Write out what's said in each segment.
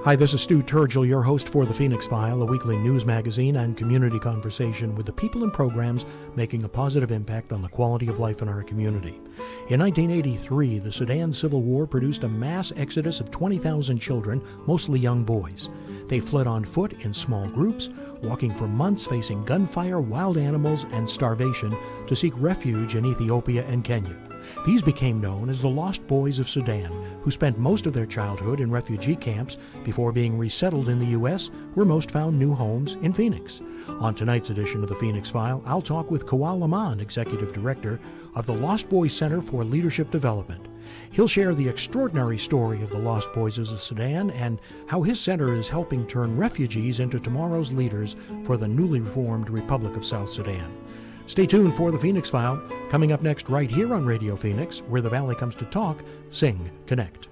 Hi, this is Stu Turgel, your host for The Phoenix File, a weekly news magazine and community conversation with the people and programs making a positive impact on the quality of life in our community. In 1983, the Sudan Civil War produced a mass exodus of 20,000 children, mostly young boys. They fled on foot in small groups, walking for months facing gunfire, wild animals, and starvation to seek refuge in Ethiopia and Kenya. These became known as the Lost Boys of Sudan, who spent most of their childhood in refugee camps before being resettled in the U.S., where most found new homes in Phoenix. On tonight's edition of the Phoenix File, I'll talk with Kuol Awan, Executive Director of the Lost Boys Center for Leadership Development. He'll share the extraordinary story of the Lost Boys of Sudan and how his center is helping turn refugees into tomorrow's leaders for the newly formed Republic of South Sudan. Stay tuned for the Phoenix File, coming up next right here on Radio Phoenix, where the Valley comes to talk, sing, connect.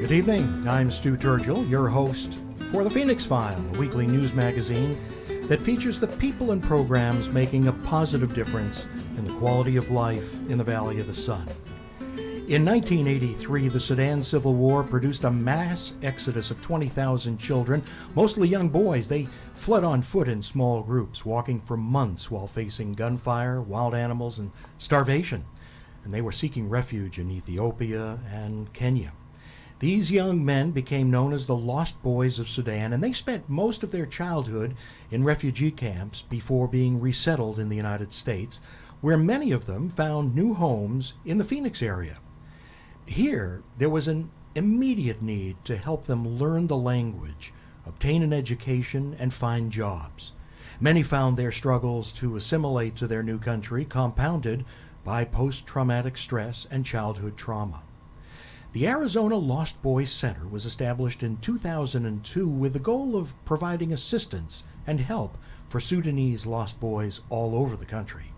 Good evening, I'm Stu Turgel, your host for the Phoenix File, a weekly news magazine that features the people and programs making a positive difference in the quality of life in the Valley of the Sun. In 1983, the Sudan Civil War produced a mass exodus of 20,000 children, mostly young boys. They fled on foot in small groups, walking for months while facing gunfire, wild animals, and starvation. And they were seeking refuge in Ethiopia and Kenya. These young men became known as the Lost Boys of Sudan, and they spent most of their childhood in refugee camps before being resettled in the United States, where many of them found new homes in the Phoenix area. Here, there was an immediate need to help them learn the language, obtain an education, and find jobs. Many found their struggles to assimilate to their new country compounded by post-traumatic stress and childhood trauma. The Arizona Lost Boys Center was established in 2002 with the goal of providing assistance and help for Sudanese lost boys all over the country.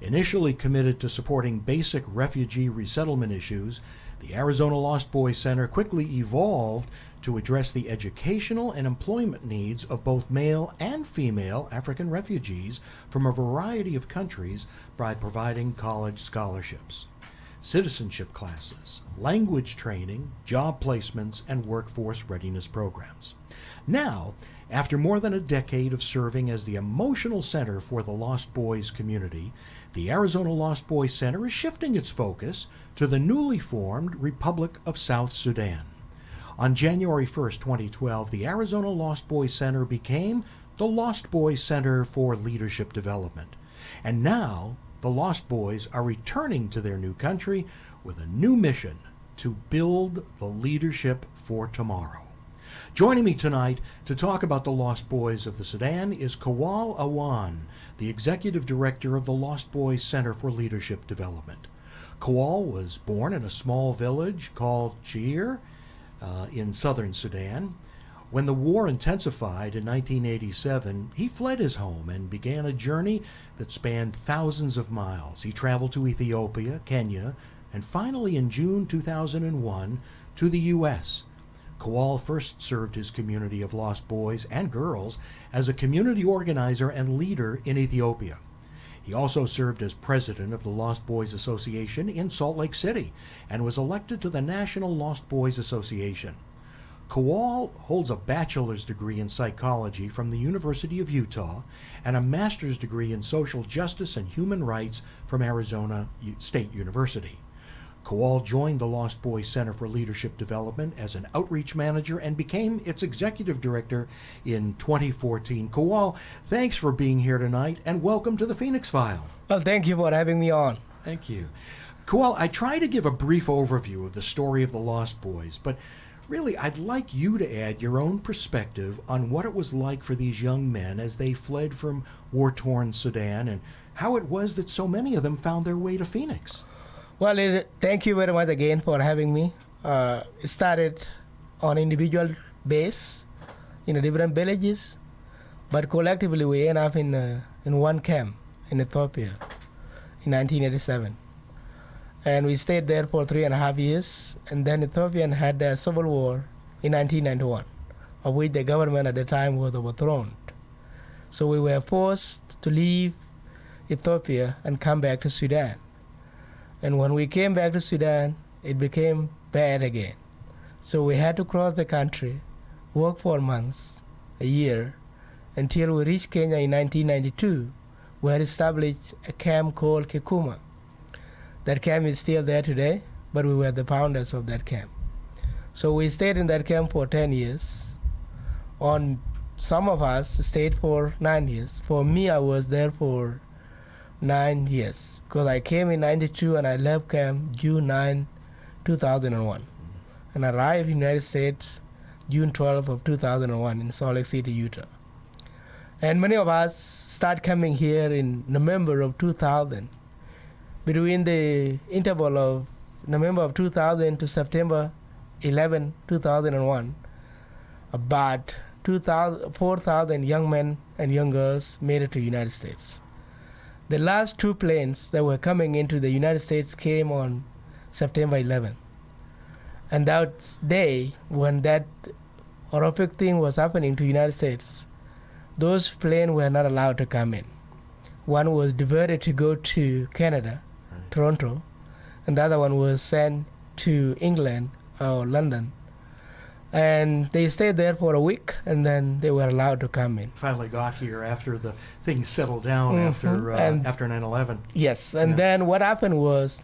Initially committed to supporting basic refugee resettlement issues, the Arizona Lost Boys Center quickly evolved to address the educational and employment needs of both male and female African refugees from a variety of countries by providing college scholarships, citizenship classes, language training, job placements, and workforce readiness programs. Now, after more than a decade of serving as the emotional center for the Lost Boys community, the Arizona Lost Boys Center is shifting its focus to the newly formed Republic of South Sudan. On January 1st, 2012, the Arizona Lost Boys Center became the Lost Boys Center for Leadership Development. And now, the Lost Boys are returning to their new country with a new mission to build the leadership for tomorrow. Joining me tonight to talk about the Lost Boys of the Sudan is Kuol Awan, the Executive Director of the Lost Boys Center for Leadership Development. Kuol was born in a small village called Chir in southern Sudan. When the war intensified in 1987, he fled his home and began a journey that spanned thousands of miles. He traveled to Ethiopia, Kenya, and finally in June 2001 to the U.S. Kuol first served his community of lost boys and girls as a community organizer and leader in Ethiopia. He also served as president of the Lost Boys Association in Salt Lake City and was elected to the National Lost Boys Association. Kuol holds a bachelor's degree in psychology from the University of Utah and a master's degree in social justice and human rights from Arizona State University. Kuol joined the Lost Boys Center for Leadership Development as an outreach manager and became its executive director in 2014. Kuol, thanks for being here tonight and welcome to the Phoenix File. Well, thank you for having me on. Thank you. Kuol, I try to give a brief overview of the story of the Lost Boys, but really, I'd like you to add your own perspective on what it was like for these young men as they fled from war-torn Sudan and how it was that so many of them found their way to Phoenix. Well, thank you very much again for having me. It started on individual base in the different villages, but collectively we ended up in one camp in Ethiopia in 1987. And we stayed there for 3.5 years, and then Ethiopia had a civil war in 1991. of which the government at the time was overthrown. So we were forced to leave Ethiopia and come back to Sudan. And when we came back to Sudan, it became bad again. So we had to cross the country, work for months, a year, until we reached Kenya in 1992. We had established a camp called Kikuma. That camp is still there today, but we were the founders of that camp. So we stayed in that camp for 10 years. Some of us stayed for 9 years. For me, I was there for 9 years, because I came in 92 and I left camp June 9, 2001. And arrived in the United States June 12 of 2001 in Salt Lake City, Utah. And many of us start coming here in November of 2000. Between the interval of November of 2000 to September 11, 2001, about 4,000 young men and young girls made it to the United States. The last 2 planes that were coming into the United States came on September 11. And that day, when that horrific thing was happening to the United States, those planes were not allowed to come in. One was diverted to go to Canada, Toronto, and the other one was sent to England or London. And they stayed there for a week, and then they were allowed to come in. Finally got here after the things settled down after 9/11. Yes, and then what happened was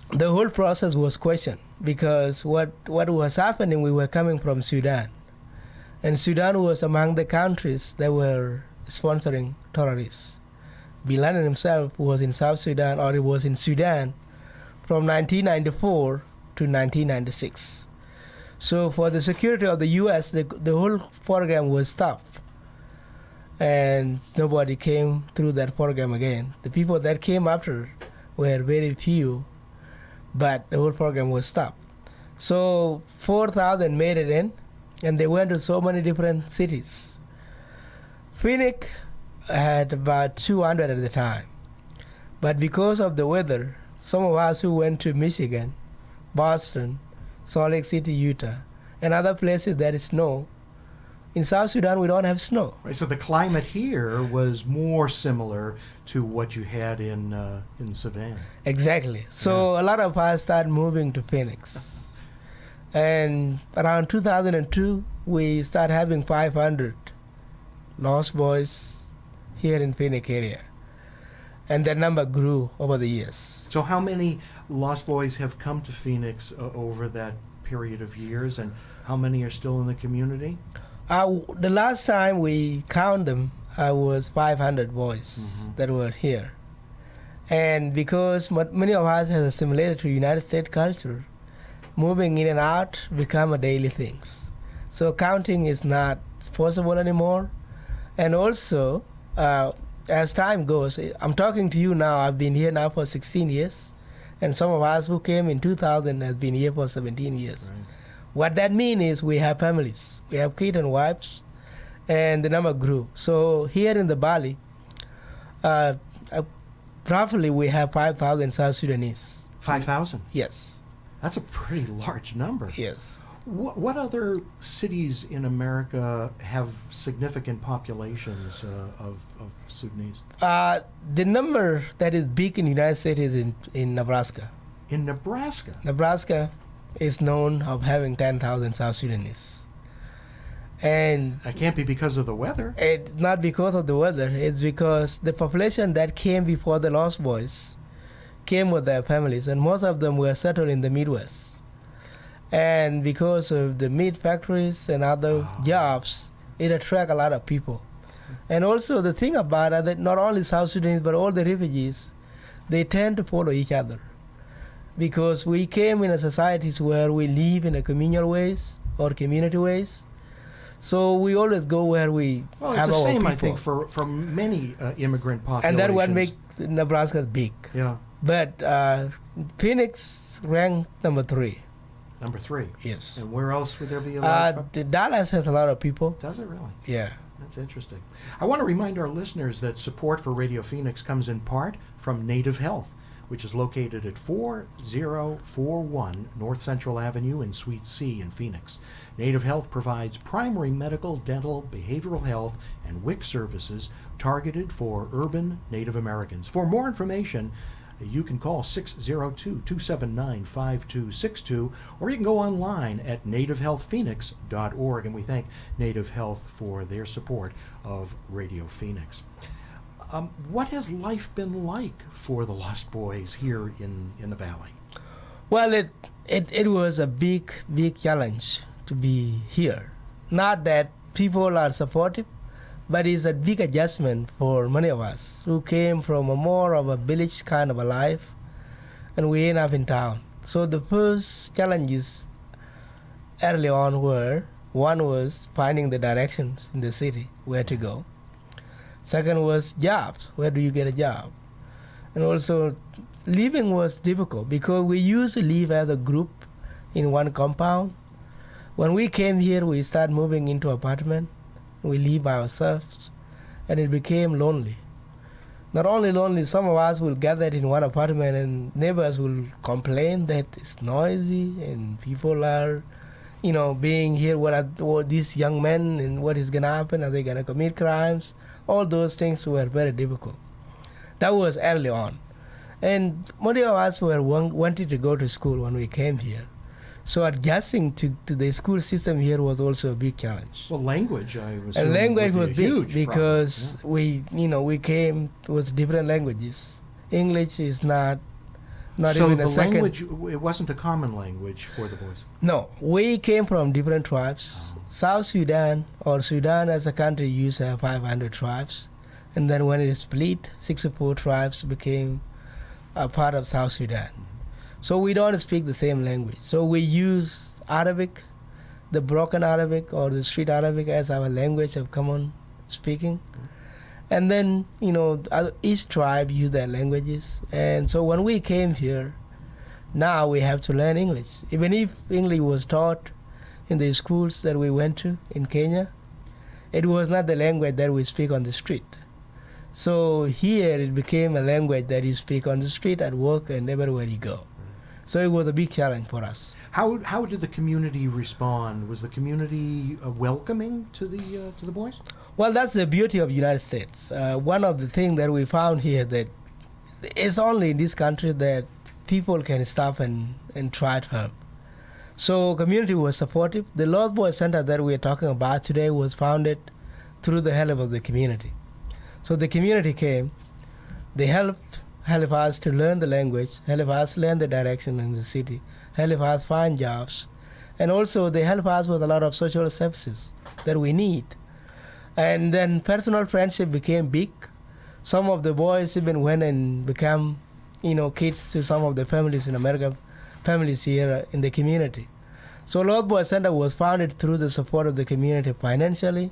the whole process was questioned, because what was happening, we were coming from Sudan. And Sudan was among the countries that were sponsoring terrorists. Bin Laden himself was in South Sudan, or he was in Sudan from 1994 to 1996. So for the security of the U.S., the whole program was stopped. And nobody came through that program again. The people that came after were very few, but the whole program was stopped. So 4,000 made it in, and they went to so many different cities. Phoenix had about 200 at the time. But because of the weather, some of us who went to Michigan, Boston, Salt Lake City, Utah, and other places that is snow. In South Sudan, we don't have snow. Right, so the climate here was more similar to what you had in Sudan. Exactly. So a lot of us started moving to Phoenix. And around 2002, we started having 500 Lost Boys here in Phoenix area. And that number grew over the years. So how many Lost Boys have come to Phoenix over that period of years, and how many are still in the community? The last time we count them, was 500 boys that were here. And because many of us have assimilated to United States culture, moving in and out become a daily thing. So counting is not possible anymore. And also, as time goes, I'm talking to you now, I've been here now for 16 years, and some of us who came in 2000 have been here for 17 years. Right. What that means is we have families, we have kids and wives, and the number grew. So here in the valley, roughly we have 5,000 South Sudanese. 5,000? Yes. That's a pretty large number. Yes. What other cities in America have significant populations of Sudanese? The number that is big in the United States is in Nebraska. In Nebraska? Nebraska is known of having 10,000 South Sudanese. And that can't be because of the weather. It's not because of the weather. It's because the population that came before the Lost Boys came with their families, and most of them were settled in the Midwest. And because of the meat factories and other jobs, it attracts a lot of people. And also the thing about it, that not only South Sudanese, but all the refugees, they tend to follow each other. Because we came in a societies where we live in a communal ways or community ways. So we always go where we have our people. Well, it's the same, I think, for many immigrant populations. And that's what makes Nebraska big. Yeah. But Phoenix ranked number 3. Number 3? Yes. And where else would there be a large Dallas has a lot of people. Does it really? Yeah. That's interesting. I want to remind our listeners that support for Radio Phoenix comes in part from Native Health. which is located at 4041 North Central Avenue in Suite C in Phoenix. Native Health provides primary medical, dental, behavioral health, and WIC services targeted for urban Native Americans. For more information, you can call 602-279-5262, or you can go online at nativehealthphoenix.org, and we thank Native Health for their support of Radio Phoenix. What has life been like for the Lost Boys here in the Valley? Well, it was a big challenge to be here. Not that people are supportive, but it's a big adjustment for many of us who came from a more of a village kind of a life, and we end up in town. So the first challenges early on one was finding the directions in the city, where to go. Second was jobs, where do you get a job? And also living was difficult because we used to live as a group in one compound. When we came here, we started moving into apartment. We live by ourselves, and it became lonely. Not only lonely, some of us will gather in one apartment and neighbors will complain that it's noisy and people are, being here, what are these young men and what is going to happen? Are they going to commit crimes? All those things were very difficult. That was early on. And many of us were wanting to go to school when we came here. So adjusting to the school system here was also a big challenge. Well, language, I was. And language was big huge because problem. we came with different languages. English is not so even the a second. language, it wasn't a common language for the boys. No, we came from different tribes. South Sudan, or Sudan as a country, used to have 500 tribes. And then when it split, 64 tribes became a part of South Sudan. So we don't speak the same language. So we use Arabic, the broken Arabic or the street Arabic as our language of common speaking. And then, each tribe use their languages. And so when we came here, now we have to learn English. Even if English was taught in the schools that we went to in Kenya, it was not the language that we speak on the street. So here it became a language that you speak on the street, at work, and everywhere you go. So it was a big challenge for us. How did the community respond? Was the community welcoming to the boys? Well, that's the beauty of the United States. One of the things that we found here that it's only in this country that people can stop and try to help. So community was supportive. The Lost Boys Center that we're talking about today was founded through the help of the community. So the community came, they helped us to learn the language, help us learn the direction in the city, help us find jobs, and also they help us with a lot of social services that we need. And then personal friendship became big. Some of the boys even went and become, kids to some of the families in America, families here in the community. So Lost Boys Center was founded through the support of the community financially,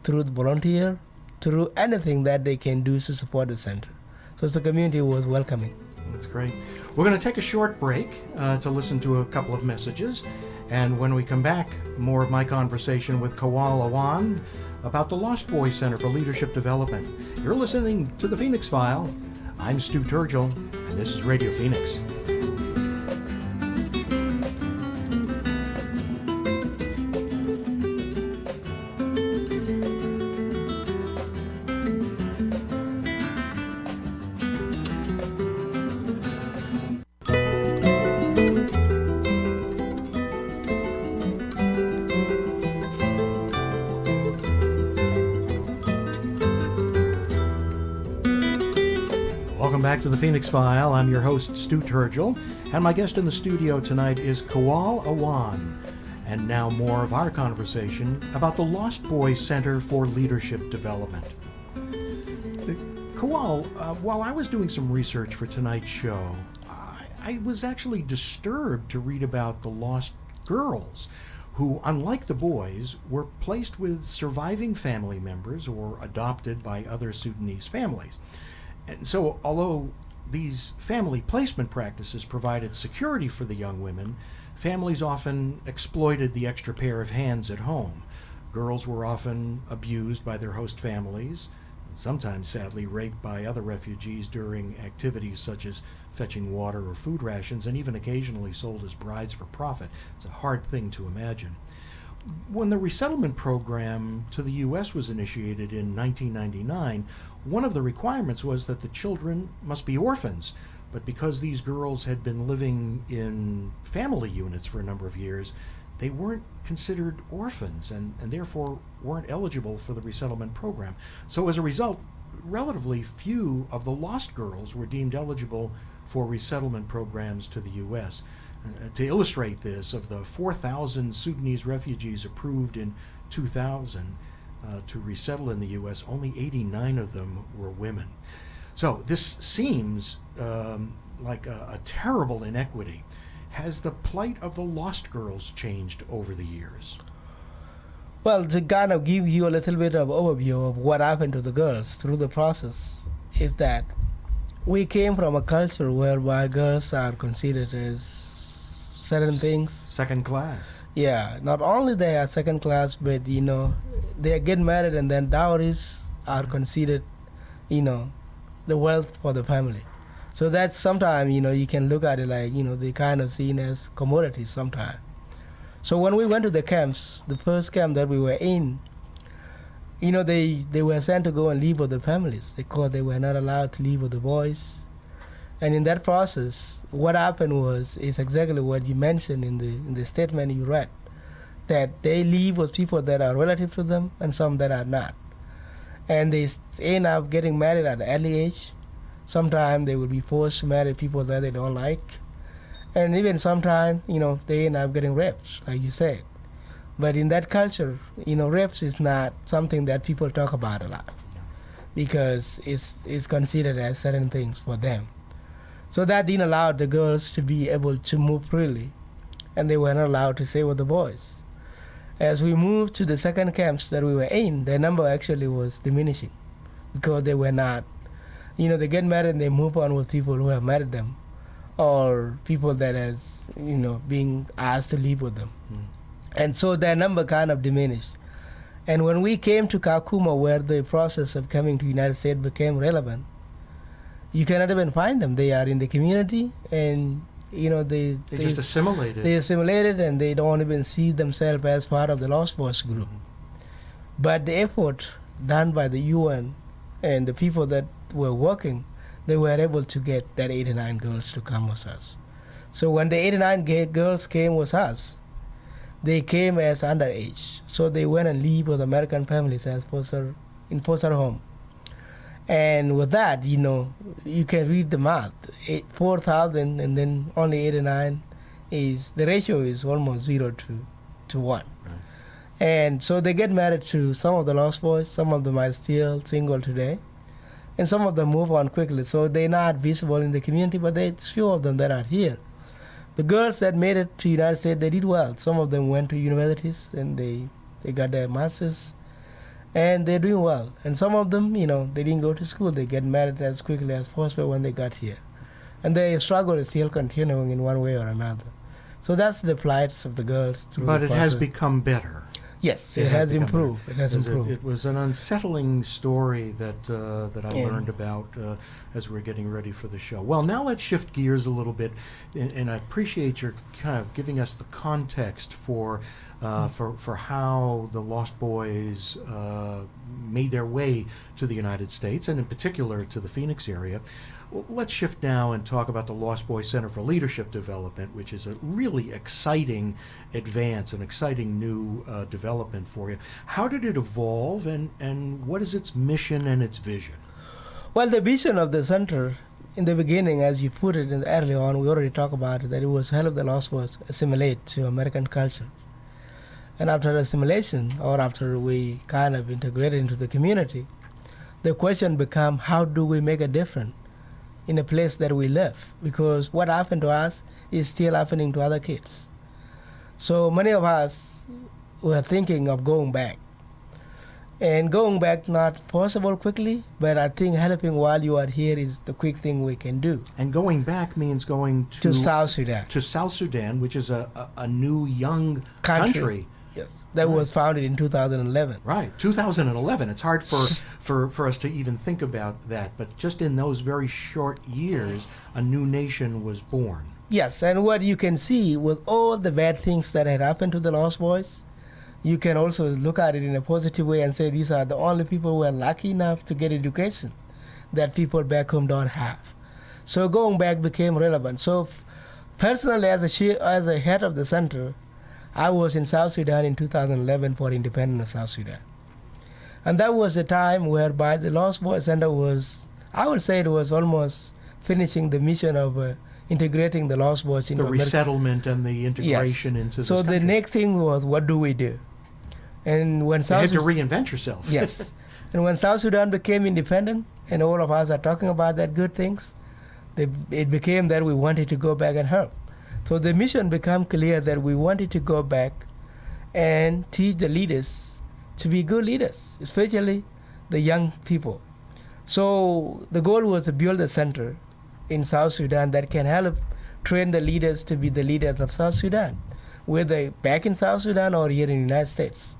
through the volunteer, through anything that they can do to support the center. So the community was welcoming. That's great. We're going to take a short break to listen to a couple of messages. And when we come back, more of my conversation with Kuol Awan about the Lost Boys Center for Leadership Development. You're listening to The Phoenix File. I'm Stu Turgel, and this is Radio Phoenix. Welcome back to the Phoenix File. I'm your host, Stu Turgel, and my guest in the studio tonight is Kuol Awan. And now more of our conversation about the Lost Boys Center for Leadership Development. Kuol, while I was doing some research for tonight's show, I was actually disturbed to read about the lost girls who, unlike the boys, were placed with surviving family members or adopted by other Sudanese families. And so, although these family placement practices provided security for the young women, families often exploited the extra pair of hands at home. Girls were often abused by their host families. sometimes sadly raped by other refugees during activities such as fetching water or food rations, and even occasionally sold as brides for profit. It's a hard thing to imagine. When the resettlement program to the U.S. was initiated in 1999, one of the requirements was that the children must be orphans. But because these girls had been living in family units for a number of years, they weren't considered orphans and therefore weren't eligible for the resettlement program. So as a result, relatively few of the lost girls were deemed eligible for resettlement programs to the U.S. To illustrate this, of the 4,000 Sudanese refugees approved in 2000 to resettle in the U.S., only 89 of them were women. So this seems like a terrible inequity. Has the plight of the lost girls changed over the years? Well, to kind of give you a little bit of overview of what happened to the girls through the process is that we came from a culture whereby girls are considered as certain things. Second class. Yeah, not only they are second class, but they get married and then dowries are considered, the wealth for the family. So that's sometimes, you can look at it like, they kind of seen as commodities sometimes. So when we went to the camps, the first camp that we were in, they were sent to go and live with the families because they were not allowed to live with the boys. And in that process, what happened is exactly what you mentioned in the statement you read, that they live with people that are relative to them and some that are not. And they end up getting married at an early age. Sometimes they will be forced to marry people that they don't like. And even sometimes, they end up getting raped, like you said. But in that culture, rapes is not something that people talk about a lot because it's considered as certain things for them. So that didn't allow the girls to be able to move freely, and they were not allowed to stay with the boys. As we moved to the second camps that we were in, their number actually was diminishing because they were not, they get married and they move on with people who have married them or people that has, being asked to live with them. And so their number kind of diminished. And when we came to Kakuma, where the process of coming to the United States became relevant, you cannot even find them. They are in the community, and they just assimilated. They assimilated, and they don't even see themselves as part of the Lost Boys group. But the effort done by the UN and the people that were working, they were able to get that 89 girls to come with us. So when the 89 girls came with us, they came as underage. So they went and lived with American families as in foster home. And with that, you can read the math. 4,000 and then only 89 the ratio is almost 0 to 1. Right. And so they get married to some of the Lost Boys. Some of them are still single today. And some of them move on quickly. So they're not visible in the community, but there's few of them that are here. The girls that made it to the United States, they did well. Some of them went to universities and they got their masters. And they're doing well. And some of them, they didn't go to school. They get married as quickly as possible when they got here. And their struggle is still continuing in one way or another. So that's the plights of the girls. But it has become better. Yes, it has improved. It has improved. It was an unsettling story that I learned about as we're getting ready for the show. Well, now let's shift gears a little bit, and I appreciate your kind of giving us the context for how the Lost Boys made their way to the United States, and in particular to the Phoenix area. Well, let's shift now and talk about the Lost Boys Center for Leadership Development, which is a really exciting advance, an exciting new development for you. How did it evolve, and what is its mission and its vision? Well, the vision of the center, in the beginning, as you put it early on, we already talked about it, that it was help the Lost Boys assimilate to American culture. And after assimilation, or after we kind of integrated into the community, the question became, how do we make a difference in the place that we live? Because what happened to us is still happening to other kids. So many of us were thinking of going back. And going back not possible quickly, but I think helping while you are here is the quick thing we can do. And going back means going to South Sudan. To South Sudan, which is a new young country. Yes. that was founded in 2011. Right, 2011. It's hard for us to even think about that, but just in those very short years, a new nation was born. Yes, and what you can see with all the bad things that had happened to the Lost Boys, you can also look at it in a positive way and say these are the only people who are lucky enough to get education that people back home don't have. So going back became relevant. So personally, as a head of the center, I was in South Sudan in 2011 for independence of South Sudan. And that was the time whereby the Lost Boys Center was, I would say it was almost finishing the mission of integrating the Lost Boys into the resettlement and the integration into this country. So the next thing was, what do we do? And when you had to reinvent yourself. Yes. And when South Sudan became independent, and all of us are talking about that good things, it became that we wanted to go back and help. So the mission became clear that we wanted to go back and teach the leaders to be good leaders, especially the young people. So the goal was to build a center in South Sudan that can help train the leaders to be the leaders of South Sudan, whether back in South Sudan or here in the United States.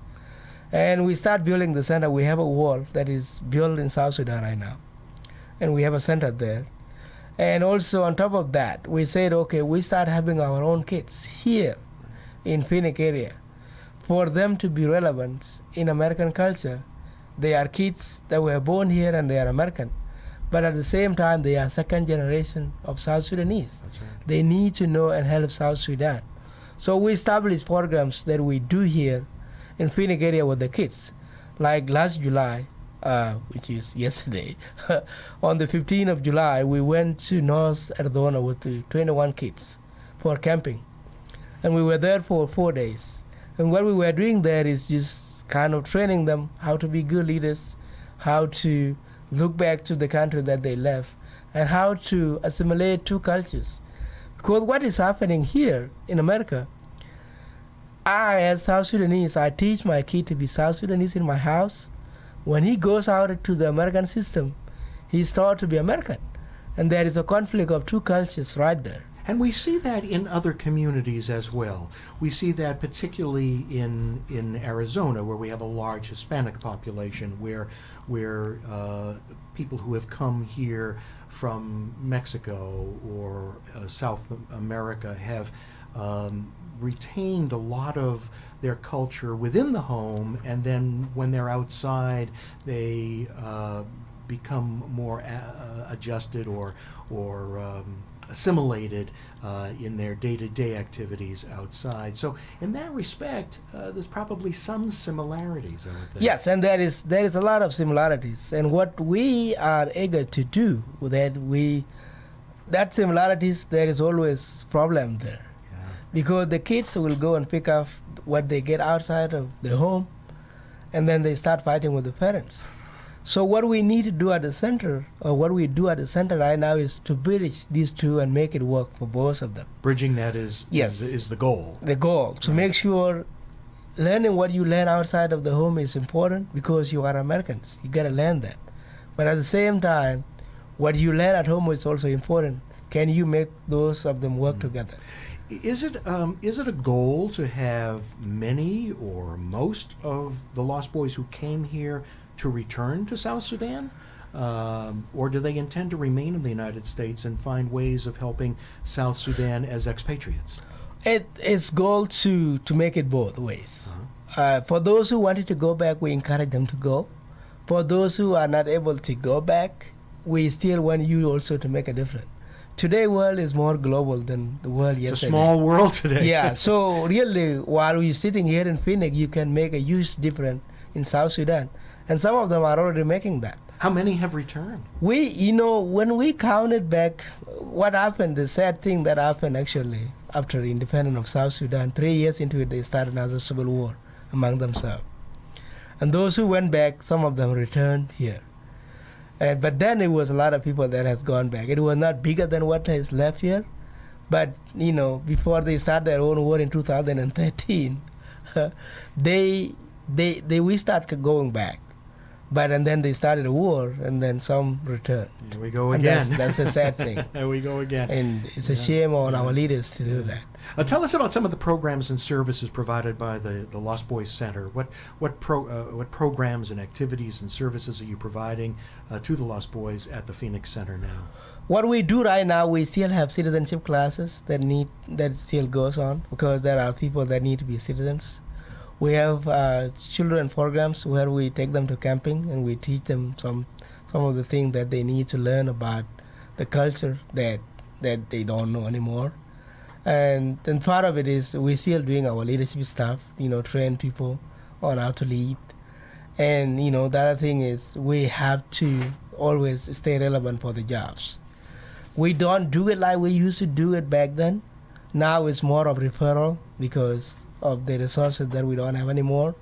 And we start building the center. We have a wall that is built in South Sudan right now, and we have a center there. And also on top of that, we said, okay, we start having our own kids here in Phoenix area for them to be relevant in American culture. They are kids that were born here and they are American, but at the same time, they are second generation of South Sudanese. That's right. They need to know and help South Sudan. So we established programs that we do here in Phoenix area with the kids. Like last July, which is yesterday, on the 15th of July, we went to North Arizona with the 21 kids for camping. And we were there for 4 days. And what we were doing there is just kind of training them how to be good leaders, how to look back to the country that they left, and how to assimilate two cultures. Because what is happening here in America, I, as South Sudanese, I teach my kid to be South Sudanese in my house. When he goes out to the American system, he's taught to be American. And there is a conflict of two cultures right there. And we see that in other communities as well. We see that particularly in Arizona, where we have a large Hispanic population, where people who have come here from Mexico or South America have retained a lot of their culture within the home, and then when they're outside, they become more adjusted or assimilated in their day-to-day activities outside. So in that respect, there's probably some similarities, I would think. Yes, and there is a lot of similarities. And what we are eager to do with that similarities, there is always problem there. Yeah. Because the kids will go and pick up what they get outside of the home, and then they start fighting with the parents. So what we need to do at the center, or what we do at the center right now, is to bridge these two and make it work for both of them. Bridging that is the goal. The goal, to make sure learning what you learn outside of the home is important because you are Americans. You got to learn that. But at the same time, what you learn at home is also important. Can you make those of them work together? Is it a goal to have many or most of the Lost Boys who came here to return to South Sudan? Or do they intend to remain in the United States and find ways of helping South Sudan as expatriates? It's goal to make it both ways. For those who wanted to go back, we encourage them to go. For those who are not able to go back, we still want you also to make a difference. Today, world is more global than the world yesterday. It's a small world today. Yeah, so really, while we're sitting here in Phoenix, you can make a huge difference in South Sudan. And some of them are already making that. How many have returned? When we counted back, what happened, the sad thing that happened actually after the independence of South Sudan, 3 years into it, they started another civil war among themselves. And those who went back, some of them returned here. But then it was a lot of people that has gone back. It was not bigger than what is left here. But, before they started their own war in 2013, we started going back. and then they started a war, and then some returned. Here we go And again. that's the sad thing. There we go again. And it's a shame on our leaders to do that. Tell us about some of the programs and services provided by the Lost Boys Center. What programs and activities and services are you providing to the Lost Boys at the Phoenix Center now? What we do right now, we still have citizenship classes that still goes on, because there are people that need to be citizens. We have children programs where we take them to camping and we teach them some of the things that they need to learn about the culture that they don't know anymore. And part of it is we're still doing our leadership stuff, train people on how to lead. And, the other thing is we have to always stay relevant for the jobs. We don't do it like we used to do it back then. Now it's more of referral because of the resources that we don't have anymore.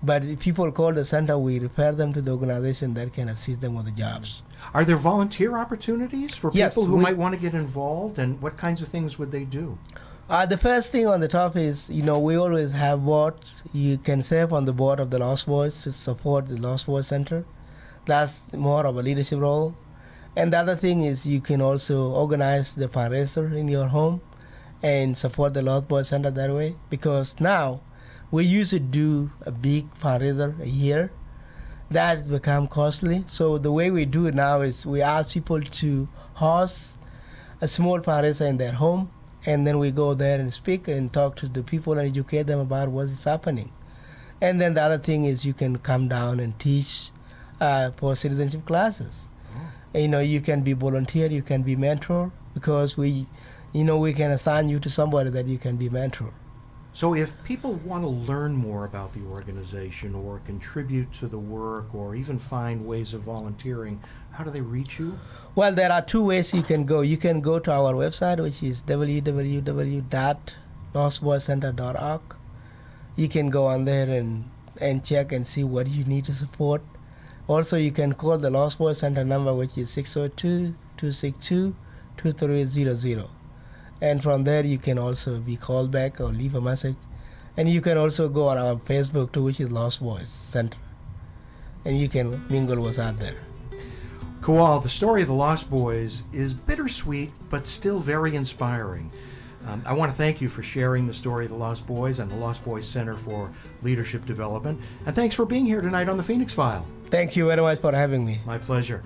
But if people call the center, we refer them to the organization that can assist them with the jobs. Are there volunteer opportunities for Yes, people who might want to get involved, and what kinds of things would they do? The first thing on the top is, we always have boards. You can serve on the board of the Lost Boys to support the Lost Boys Center. That's more of a leadership role. And the other thing is you can also organize the fundraiser in your home and support the Lost Boys Center that way. Because now we used to do a big fundraiser a year. That has become costly. So the way we do it now is we ask people to host a small fundraiser in their home, and then we go there and speak and talk to the people and educate them about what is happening. And then the other thing is you can come down and teach for citizenship classes. You can be volunteer, you can be mentor, because we can assign you to somebody that you can be mentor. So if people want to learn more about the organization or contribute to the work or even find ways of volunteering, how do they reach you? Well, there are two ways you can go. You can go to our website, which is www.lostboyscenter.org. You can go on there and check and see what you need to support. Also, you can call the Lost Boys Center number, which is 602-262-2300. And from there, you can also be called back or leave a message. And you can also go on our Facebook too, which is Lost Boys Center. And you can mingle with us there. Kuol, the story of the Lost Boys is bittersweet, but still very inspiring. I want to thank you for sharing the story of the Lost Boys and the Lost Boys Center for Leadership Development. And thanks for being here tonight on the Phoenix File. Thank you very much for having me. My pleasure.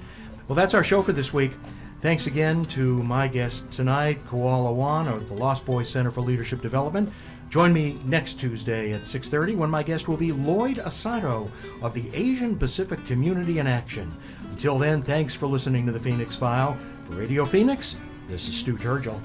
Well, that's our show for this week. Thanks again to my guest tonight, Kuol Awan of the Lost Boys Center for Leadership Development. Join me next Tuesday at 6:30 when my guest will be Lloyd Asato of the Asian Pacific Community in Action. Until then, thanks for listening to the Phoenix File. For Radio Phoenix, this is Stu Turgel.